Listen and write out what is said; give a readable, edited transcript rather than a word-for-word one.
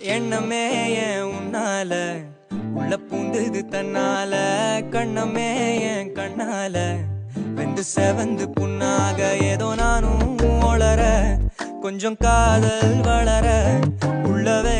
எண்ணமே ஏன் உன்னால உள்ள பூந்தது தன்னால கண்ணமே ஏன் கண்ணால வெந்து செவந்து புண்ணாக ஏதோ நானும் ஒளர கொஞ்சம் காதல் வளர உள்ளவே